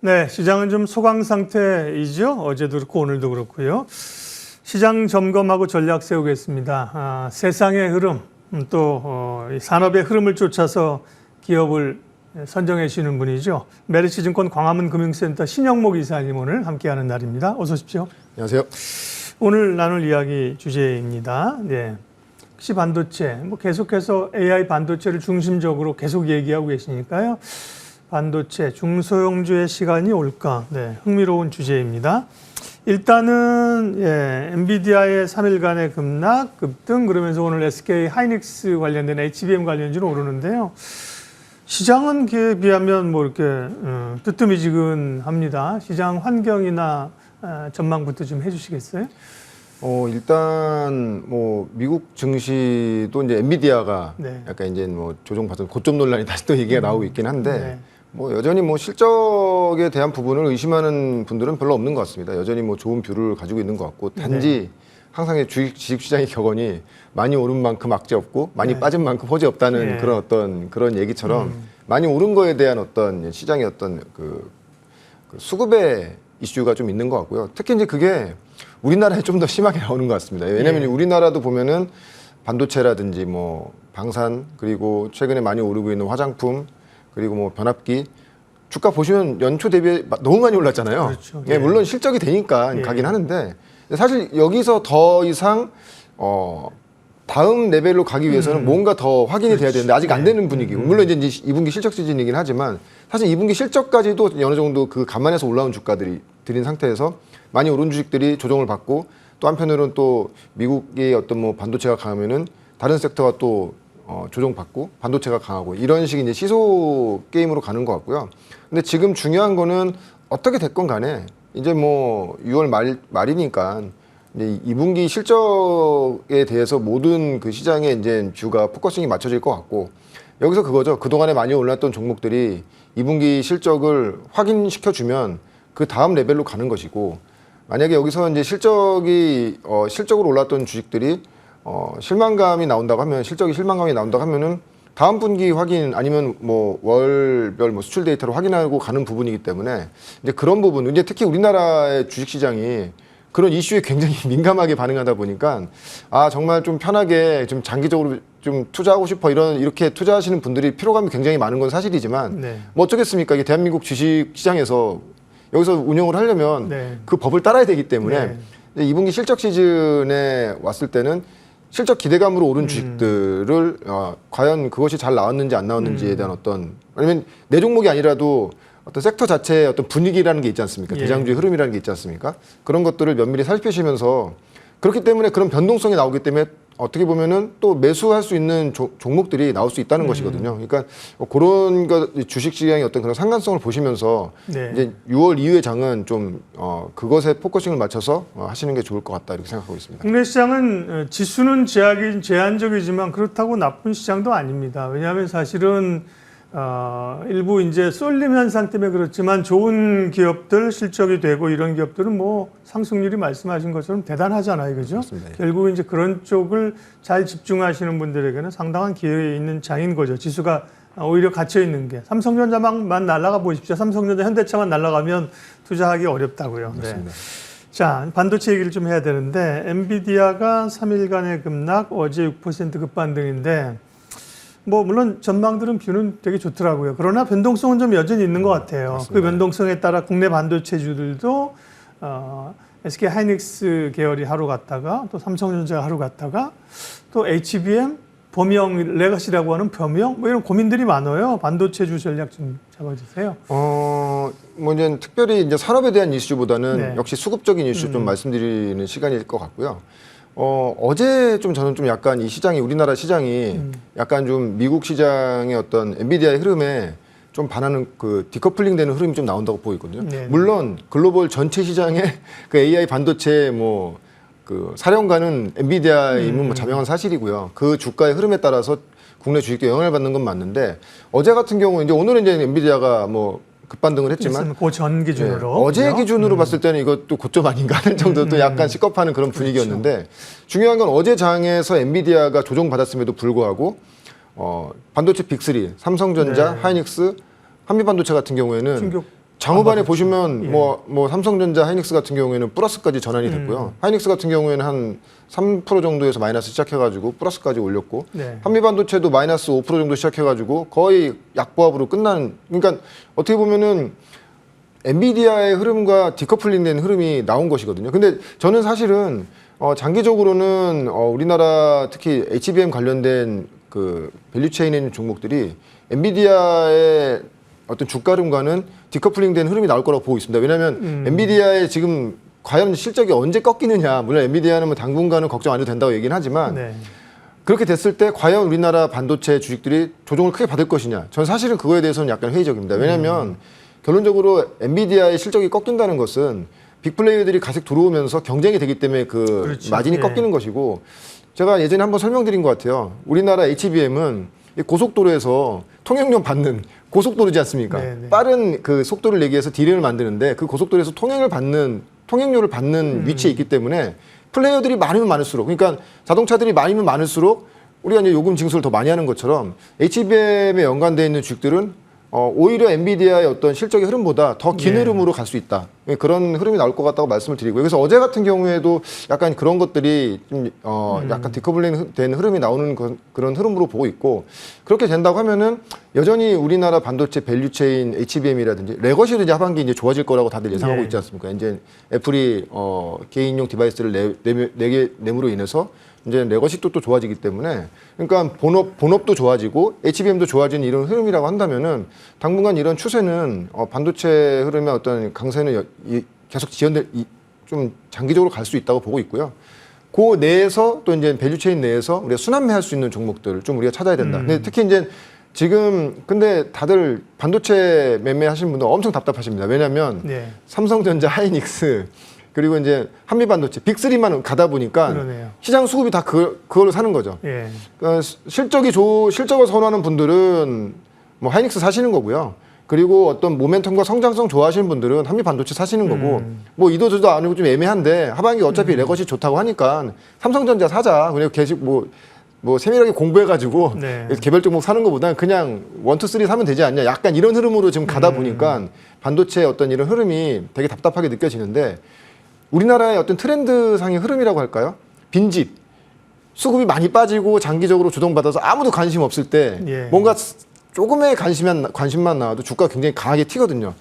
네, 시장은 좀 소강 상태이죠. 어제도 그렇고 오늘도 그렇고요. 시장 점검하고 전략 세우겠습니다. 세상의 흐름, 또 산업의 흐름을 쫓아서 기업을 선정해 주시는 분이죠. 메리츠증권 광화문 금융센터 신영목 이사님 오늘 함께하는 날입니다. 어서 오십시오. 안녕하세요. 오늘 나눌 이야기 주제입니다. 네. 혹시 반도체, 계속해서 AI 반도체를 중심적으로 계속 얘기하고 계시니까요. 반도체, 중소형주의 시간이 올까? 네, 흥미로운 주제입니다. 일단은 엔비디아의 3일간의 급락, 급등, 그러면서 오늘 SK 하이닉스 관련된 HBM 관련주로 오르는데요. 시장은 그에 비하면 이렇게 뜨뜨미지근합니다. 시장 환경이나 전망부터 좀 해주시겠어요? 일단 미국 증시도 이제 엔비디아가 네. 약간 이제 조정받은 고점 논란이 다시 또 얘기가 나오고 있긴 한데 네. 여전히 실적에 대한 부분을 의심하는 분들은 별로 없는 것 같습니다. 여전히 좋은 뷰를 가지고 있는 것 같고 단지 항상 주식시장의 격언이 많이 오른 만큼 악재 없고 많이 빠진 만큼 호재 없다는 그런 얘기처럼 많이 오른 거에 대한 어떤 시장의 어떤 그 수급의 이슈가 좀 있는 것 같고요. 특히 이제 그게 우리나라에 좀 더 심하게 나오는 것 같습니다. 왜냐하면 우리나라도 보면은 반도체라든지 방산 그리고 최근에 많이 오르고 있는 화장품 그리고 변압기 주가 보시면 연초 대비 너무 많이 올랐잖아요. 그렇죠. 예, 물론 실적이 되니까 가긴 하는데 사실 여기서 더 이상 다음 레벨로 가기 위해서는 뭔가 더 확인이 돼야 되는데 아직 안 되는 분위기고 물론 이제 2분기 실적 시즌이긴 하지만 사실 2분기 실적까지도 어느 정도 그 감안해서 올라온 주가들이 들인 상태에서 많이 오른 주식들이 조정을 받고 또 한편으로는 또 미국의 어떤 반도체가 강하면은 다른 섹터가 또 조정받고 반도체가 강하고 이런 식의 이제 시소 게임으로 가는 것 같고요. 근데 지금 중요한 거는 어떻게 됐건 간에 이제 6월 말이니까 이제 2분기 실적에 대해서 모든 그 시장에 이제 뷰가 포커싱이 맞춰질 것 같고 여기서 그거죠. 그동안에 많이 올랐던 종목들이 2분기 실적을 확인시켜 주면 그 다음 레벨로 가는 것이고 만약에 여기서 이제 실적으로 올랐던 주식들이 실망감이 나온다고 하면 실적이 실망감이 나온다고 하면은 다음 분기 확인 아니면 월별 수출 데이터로 확인하고 가는 부분이기 때문에 이제 그런 부분 이제 특히 우리나라의 주식 시장이 그런 이슈에 굉장히 민감하게 반응하다 보니까 정말 좀 편하게 좀 장기적으로 좀 투자하고 싶어 이렇게 투자하시는 분들이 피로감이 굉장히 많은 건 사실이지만 어쩌겠습니까? 이게 대한민국 주식 시장에서 여기서 운영을 하려면 그 법을 따라야 되기 때문에 2분기 실적 시즌에 왔을 때는 실적 기대감으로 오른 주식들을 과연 그것이 잘 나왔는지 안 나왔는지에 대한 아니면 내 종목이 아니라도 어떤 섹터 자체의 어떤 분위기라는 게 있지 않습니까? 대장주의 흐름이라는 게 있지 않습니까? 그런 것들을 면밀히 살피시면서 그렇기 때문에 그런 변동성이 나오기 때문에 어떻게 보면은 또 매수할 수 있는 종목들이 나올 수 있다는 것이거든요. 그러니까 그런 주식 시장의 어떤 그런 상관성을 보시면서 이제 6월 이후의 장은 좀 그것에 포커싱을 맞춰서 하시는 게 좋을 것 같다 이렇게 생각하고 있습니다. 국내 시장은 지수는 제한적이지만 그렇다고 나쁜 시장도 아닙니다. 왜냐하면 사실은 일부 이제 쏠림 현상 때문에 그렇지만 좋은 기업들 실적이 되고 이런 기업들은 상승률이 말씀하신 것처럼 대단하잖아요, 그죠? 맞습니다. 결국 이제 그런 쪽을 잘 집중하시는 분들에게는 상당한 기회에 있는 장인 거죠. 지수가 오히려 갇혀 있는 게 삼성전자만 날아가 보십시오. 삼성전자, 현대차만 날아가면 투자하기 어렵다고요. 맞습니다. 자, 반도체 얘기를 좀 해야 되는데 엔비디아가 3일간의 급락, 어제 6% 급반등인데. 물론 전망들은 뷰는 되게 좋더라고요. 그러나 변동성은 좀 여전히 있는 것 같아요. 맞습니다. 그 변동성에 따라 국내 반도체주들도 SK 하이닉스 계열이 하루 갔다가 또 삼성전자가 하루 갔다가 또 HBM, 범용, 레거시라고 하는 범용 이런 고민들이 많아요. 반도체주 전략 좀 잡아주세요. 이제 특별히 이제 산업에 대한 이슈보다는 역시 수급적인 이슈 좀 말씀드리는 시간일 것 같고요. 어제 저는 약간 이 시장이 우리나라 시장이 약간 좀 미국 시장의 어떤 엔비디아의 흐름에 좀 반하는 그 디커플링 되는 흐름이 좀 나온다고 보이거든요. 물론 글로벌 전체 시장의 그 AI 반도체 그 사령가는 엔비디아임은 자명한 사실이고요. 그 주가의 흐름에 따라서 국내 주식도 영향을 받는 건 맞는데 어제 같은 경우 이제 오늘은 이제 엔비디아가 급반등을 했지만 고전 기준으로 어제 기준으로 봤을 때는 이것도 고점 아닌가 하는 정도도 약간 시겁하는 그런 분위기였는데 중요한 건 어제 장에서 엔비디아가 조정받았음에도 불구하고 반도체 빅3 삼성전자, 하이닉스, 한미반도체 같은 경우에는 장후반에 안 받았죠. 보시면 예. 뭐 삼성전자, 하이닉스 같은 경우에는 플러스까지 전환이 됐고요. 하이닉스 같은 경우에는 한 3% 정도에서 마이너스 시작해가지고 플러스까지 올렸고 네. 한미반도체도 마이너스 5% 정도 시작해가지고 거의 약보합으로 끝나는. 그러니까 어떻게 보면은 엔비디아의 흐름과 디커플링된 흐름이 나온 것이거든요. 근데 저는 사실은 장기적으로는 우리나라 특히 HBM 관련된 그 밸류체인에 있는 종목들이 엔비디아의 어떤 주가 흐름과는 디커플링된 흐름이 나올 거라고 보고 있습니다. 왜냐하면 엔비디아의 지금 과연 실적이 언제 꺾이느냐. 물론 엔비디아는 뭐 당분간은 걱정 안 해도 된다고 얘기는 하지만 네. 그렇게 됐을 때 과연 우리나라 반도체 주식들이 조정을 크게 받을 것이냐. 저는 사실은 그거에 대해서는 약간 회의적입니다. 왜냐하면 결론적으로 엔비디아의 실적이 꺾인다는 것은 빅플레이어들이 가씩 들어오면서 경쟁이 되기 때문에 그 그렇죠. 마진이 예. 꺾이는 것이고, 제가 예전에 한번 설명드린 것 같아요. 우리나라 HBM은 고속도로에서 통행료 받는 고속도로지 않습니까? 네네. 빠른 그 속도를 내기 위해서 디레일을 만드는데 그 고속도로에서 통행료를 받는 위치에 있기 때문에 플레이어들이 많으면 많을수록, 그러니까 자동차들이 많으면 많을수록 우리가 이제 요금 징수를 더 많이 하는 것처럼 HBM에 연관되어 있는 주식들은 오히려 엔비디아의 어떤 실적의 흐름보다 더 긴 예. 흐름으로 갈 수 있다. 그런 흐름이 나올 것 같다고 말씀을 드리고요. 그래서 어제 같은 경우에도 약간 그런 것들이 좀 약간 디커플링 된 흐름이 나오는 그런 흐름으로 보고 있고, 그렇게 된다고 하면은 여전히 우리나라 반도체 밸류체인 HBM이라든지 레거시도 이제 하반기 이제 좋아질 거라고 다들 예상하고 예. 있지 않습니까? 이제 애플이 개인용 디바이스를 내므로 인해서 이제 레거시도 또 좋아지기 때문에, 그러니까 본업도 좋아지고 HBM도 좋아지는 이런 흐름이라고 한다면은 당분간 이런 추세는 반도체 흐름의 어떤 강세는 계속 좀 장기적으로 갈 수 있다고 보고 있고요. 그 내에서 또 이제 밸류체인 내에서 우리가 순환매할 수 있는 종목들을 좀 우리가 찾아야 된다. 근데 특히 이제 지금 근데 다들 반도체 매매하시는 분들 엄청 답답하십니다. 왜냐하면 네. 삼성전자, 하이닉스 그리고 이제 한미반도체 빅3만 가다 보니까 그러네요. 시장 수급이 다 그걸로 사는 거죠. 예. 실적을 선호하는 분들은 뭐 하이닉스 사시는 거고요. 그리고 어떤 모멘텀과 성장성 좋아하시는 분들은 한미반도체 사시는 거고, 뭐 이도저도 아니고 좀 애매한데 하반기 어차피 레거시 좋다고 하니까 삼성전자 사자. 그리고 계속 뭐 세밀하게 공부해가지고 네. 개별 종목 사는 것보다는 그냥 1, 2, 3 사면 되지 않냐. 약간 이런 흐름으로 지금 가다 보니까 반도체의 어떤 이런 흐름이 되게 답답하게 느껴지는데, 우리나라의 어떤 트렌드상의 흐름이라고 할까요? 빈집, 수급이 많이 빠지고 장기적으로 주동받아서 아무도 관심 없을 때 예. 뭔가 조금의 관심만 나와도 주가가 굉장히 강하게 튀거든요.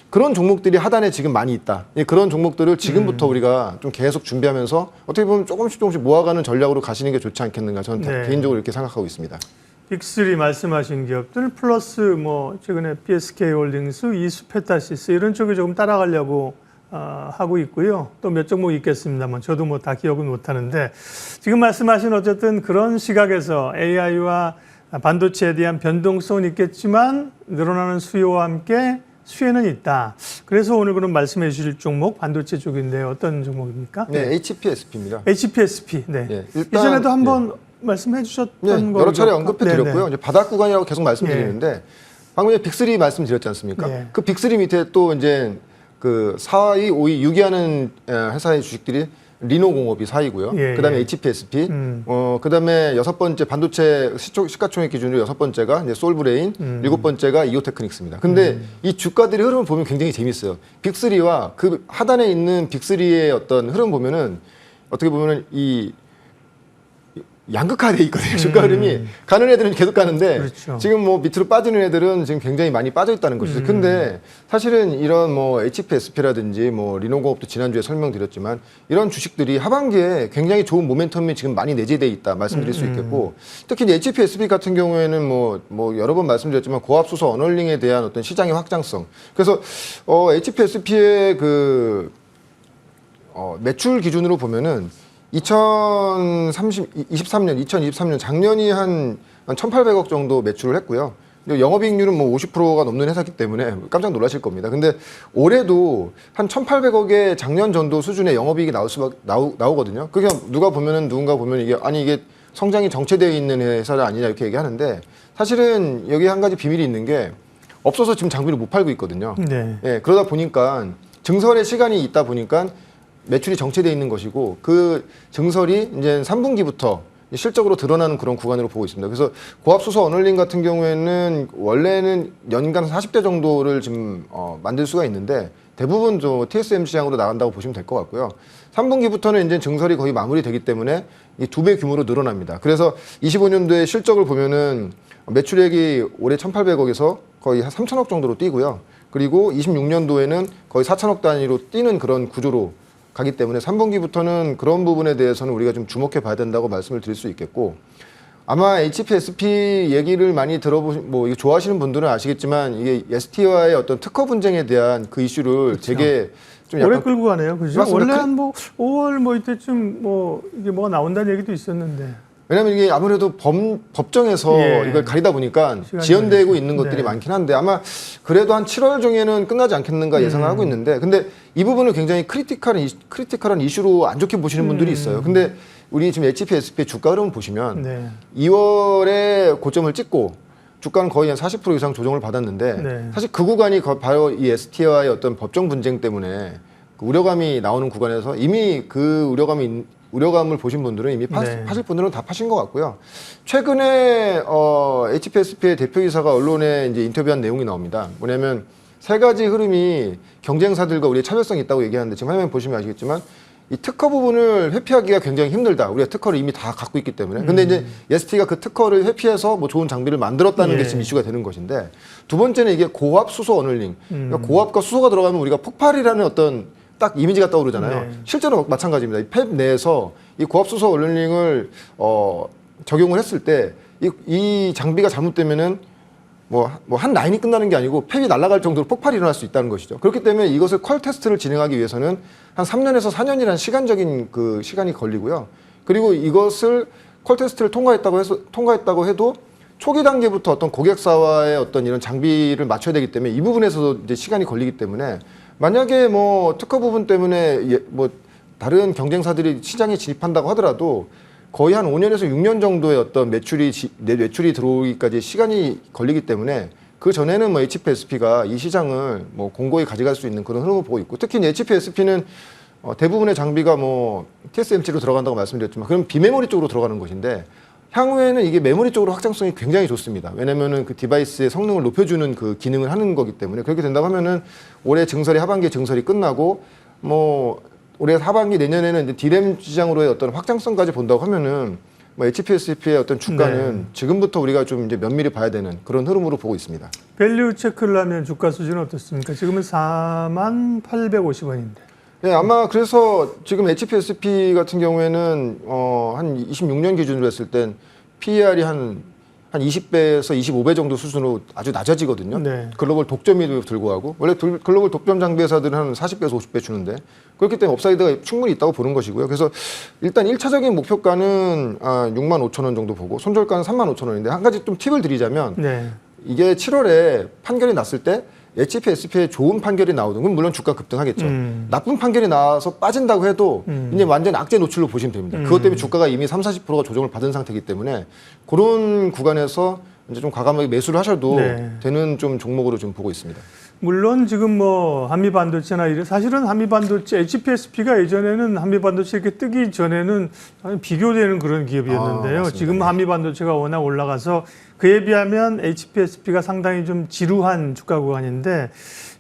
그런 종목들이 하단에 지금 많이 있다. 그런 종목들을 지금부터 우리가 좀 계속 준비하면서 어떻게 보면 조금씩 모아가는 전략으로 가시는 게 좋지 않겠는가. 저는 네. 개인적으로 이렇게 생각하고 있습니다. 빅3 말씀하신 기업들 플러스 뭐 최근에 PSK홀딩스, 이수페타시스 이런 쪽에 조금 따라가려고 하고 있고요. 또 몇 종목 있겠습니다만 저도 뭐 다 기억은 못하는데, 지금 말씀하신 어쨌든 그런 시각에서 AI와 반도체에 대한 변동성은 있겠지만 늘어나는 수요와 함께 수혜는 있다. 그래서 오늘 그런 말씀해 주실 종목 반도체 쪽인데 어떤 종목입니까? 네, HPSP입니다. HPSP. 네. 네, 일단, 이전에도 한번 말씀해 주셨던 거 여러 차례 언급해 드렸고요. 이제 바닥 구간이라고 계속 말씀드리는데 방금 전에 빅3 말씀드렸지 않습니까? 예. 그 빅3 밑에 또 이제 그 4위, 5위, 6위 하는 회사의 주식들이 리노공업이 4위고요. 예, 그다음에 예. HPSP, 그다음에 6번째 반도체 시가총액 기준으로 6번째가 이제 솔브레인, 7번째가 이오테크닉스입니다. 근데 이 주가들의 흐름을 보면 굉장히 재밌어요. 빅3와 그 하단에 있는 빅3의 어떤 흐름 보면은 어떻게 보면은 이 양극화돼 있거든요. 주가 흐름이 가는 애들은 계속 가는데, 그렇죠. 지금 뭐 밑으로 빠지는 애들은 지금 굉장히 많이 빠져 있다는 것이죠. 근데 사실은 이런 뭐 HPSP라든지 뭐 리노공업도 지난주에 설명드렸지만 이런 주식들이 하반기에 굉장히 좋은 모멘텀이 지금 많이 내재돼 있다 말씀드릴 수 있겠고, 특히 이제 HPSP 같은 경우에는 뭐 여러 번 말씀드렸지만 고압수소 언어링에 대한 어떤 시장의 확장성. 그래서 HPSP의 그 매출 기준으로 보면은 2023년 작년이 한 1,800억 정도 매출을 했고요. 영업이익률은 뭐 50%가 넘는 회사이기 때문에 깜짝 놀라실 겁니다. 근데 올해도 한 1,800억의 작년 전도 수준의 영업이익이 나오거든요. 그게 누군가 보면 이게 성장이 정체되어 있는 회사가 아니냐 이렇게 얘기하는데, 사실은 여기 한 가지 비밀이 있는 게 없어서 지금 장비를 못 팔고 있거든요. 네. 예, 그러다 보니까 증설의 시간이 있다 보니까 매출이 정체되어 있는 것이고, 그 증설이 이제 3분기부터 실적으로 드러나는 그런 구간으로 보고 있습니다. 그래서 고압수소 어널링 같은 경우에는 원래는 연간 40대 정도를 지금 만들 수가 있는데 대부분 좀 TSM 시장으로 나간다고 보시면 될 것 같고요. 3분기부터는 이제 증설이 거의 마무리되기 때문에 이 2배 규모로 늘어납니다. 그래서 25년도에 실적을 보면은 매출액이 올해 1,800억에서 거의 한 3,000억 정도로 뛰고요. 그리고 26년도에는 거의 4,000억 단위로 뛰는 그런 구조로 가기 때문에 3분기부터는 그런 부분에 대해서는 우리가 좀 주목해 봐야 된다고 말씀을 드릴 수 있겠고, 아마 HPSP 얘기를 많이 뭐 이거 좋아하시는 분들은 아시겠지만 이게 ST와의 어떤 특허 분쟁에 대한 그 이슈를 그렇죠. 되게 좀 오래 약간 끌고 가네요, 그죠? 맞습니다. 원래 한 뭐 5월 뭐 이때쯤 뭐 이게 뭐가 나온다는 얘기도 있었는데. 왜냐하면 이게 아무래도 법정에서 예. 이걸 가리다 보니까 시간이 지연되고 걸리죠. 있는 것들이 네. 많긴 한데 아마 그래도 한 7월 중에는 끝나지 않겠는가 예상을 하고 있는데, 근데 이 부분을 굉장히 크리티컬한 이슈로 안 좋게 보시는 분들이 있어요. 근데 우리 지금 HPSP의 주가 흐름을 보시면 네. 2월에 고점을 찍고 주가는 거의 한 40% 이상 조정을 받았는데 네. 사실 그 구간이 바로 이 ST와의 어떤 법정 분쟁 때문에 그 우려감이 나오는 구간에서 이미 그 우려감을 보신 분들은 이미 네. 파실 분들은 다 파신 것 같고요. 최근에 HPSP의 대표이사가 언론에 이제 인터뷰한 내용이 나옵니다. 뭐냐면 세 가지 흐름이 경쟁사들과 우리의 차별성이 있다고 얘기하는데, 지금 화면 보시면 아시겠지만 이 특허 부분을 회피하기가 굉장히 힘들다. 우리가 특허를 이미 다 갖고 있기 때문에. 근데 이제 ST가 그 특허를 회피해서 뭐 좋은 장비를 만들었다는 게 예. 지금 이슈가 되는 것인데, 두 번째는 이게 고압 수소 어널링. 그러니까 고압과 수소가 들어가면 우리가 폭발이라는 어떤 딱 이미지가 떠오르잖아요. 네. 실제로 마찬가지입니다. 이 팹 내에서 이 고압 수소 어널링을 적용을 했을 때 이 장비가 잘못되면은 뭐 한 라인이 끝나는 게 아니고 팹이 날아갈 정도로 폭발이 일어날 수 있다는 것이죠. 그렇기 때문에 이것을 퀄 테스트를 진행하기 위해서는 한 3년에서 4년이라는 시간적인 그 시간이 걸리고요. 그리고 이것을 퀄 테스트를 통과했다고 해도 초기 단계부터 어떤 고객사와의 어떤 이런 장비를 맞춰야 되기 때문에 이 부분에서도 이제 시간이 걸리기 때문에, 만약에 뭐 특허 부분 때문에 뭐 다른 경쟁사들이 시장에 진입한다고 하더라도 거의 한 5년에서 6년 정도의 어떤 매출이 들어오기까지 시간이 걸리기 때문에 그 전에는 뭐 HPSP가 이 시장을 뭐 공고히 가져갈 수 있는 그런 흐름을 보고 있고, 특히 HPSP는 대부분의 장비가 뭐 TSMC로 들어간다고 말씀드렸지만 그럼 비메모리 쪽으로 들어가는 것인데, 향후에는 이게 메모리 쪽으로 확장성이 굉장히 좋습니다. 왜냐면은 그 디바이스의 성능을 높여주는 그 기능을 하는 거기 때문에, 그렇게 된다고 하면은 올해 하반기에 증설이 끝나고 뭐 올해 하반기 내년에는 이제 디램 시장으로의 어떤 확장성까지 본다고 하면은 뭐 HPSP의 어떤 주가는 네. 지금부터 우리가 좀 이제 면밀히 봐야 되는 그런 흐름으로 보고 있습니다. 밸류 체크를 하면 주가 수준은 어떻습니까? 지금은 4850원인데. 네, 아마 그래서 지금 HPSP 같은 경우에는 한 26년 기준으로 했을 땐 PER이 한 20배에서 25배 정도 수준으로 아주 낮아지거든요. 네. 글로벌 독점이 들고 하고, 원래 글로벌 독점 장비 회사들은 한 40배에서 50배 주는데, 그렇기 때문에 업사이드가 충분히 있다고 보는 것이고요. 그래서 일단 1차적인 목표가는 65,000원 정도 보고 손절가는 35,000원인데, 한 가지 좀 팁을 드리자면 네. 이게 7월에 판결이 났을 때 HPSP에 좋은 판결이 나오든, 그럼 물론 주가 급등하겠죠. 나쁜 판결이 나와서 빠진다고 해도 이제 완전 악재 노출로 보시면 됩니다. 그것 때문에 주가가 이미 30-40%가 조정을 받은 상태이기 때문에 그런 구간에서 이제 좀 과감하게 매수를 하셔도 네. 되는 좀 종목으로 좀 보고 있습니다. 물론 지금 뭐 한미반도체나 사실은 한미반도체 HPSP가 예전에는 한미반도체 이렇게 뜨기 전에는 비교되는 그런 기업이었는데요. 맞습니다. 지금 네. 한미반도체가 워낙 올라가서 그에 비하면 HPSP가 상당히 좀 지루한 주가 구간인데,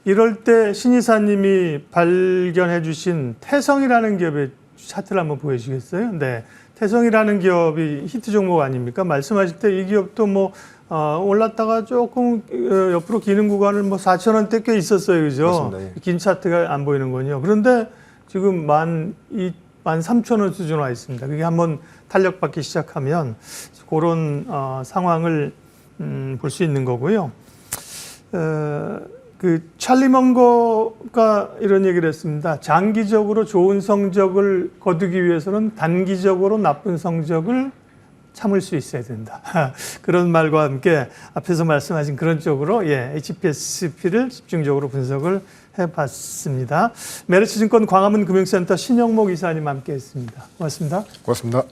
이럴 때 신이사님이 발견해 주신 태성이라는 기업의 차트를 한번 보여주시겠어요? 네. 태성이라는 기업이 히트 종목 아닙니까? 말씀하실 때 이 기업도 뭐 올랐다가 조금 옆으로 기는 구간을 뭐 4,000원대 꽤 있었어요, 그죠? 맞습니다. 예. 긴 차트가 안 보이는군요. 그런데 지금 13,000원 수준 와 있습니다. 그게 한번 탄력받기 시작하면 그런 상황을 볼 수 있는 거고요. 그 찰리 먼거가 이런 얘기를 했습니다. 장기적으로 좋은 성적을 거두기 위해서는 단기적으로 나쁜 성적을 참을 수 있어야 된다. 그런 말과 함께 앞에서 말씀하신 그런 쪽으로 HPSP를 집중적으로 분석을 해봤습니다. 메리츠증권 광화문 금융센터 신영목 이사님 함께했습니다. 고맙습니다. 고맙습니다.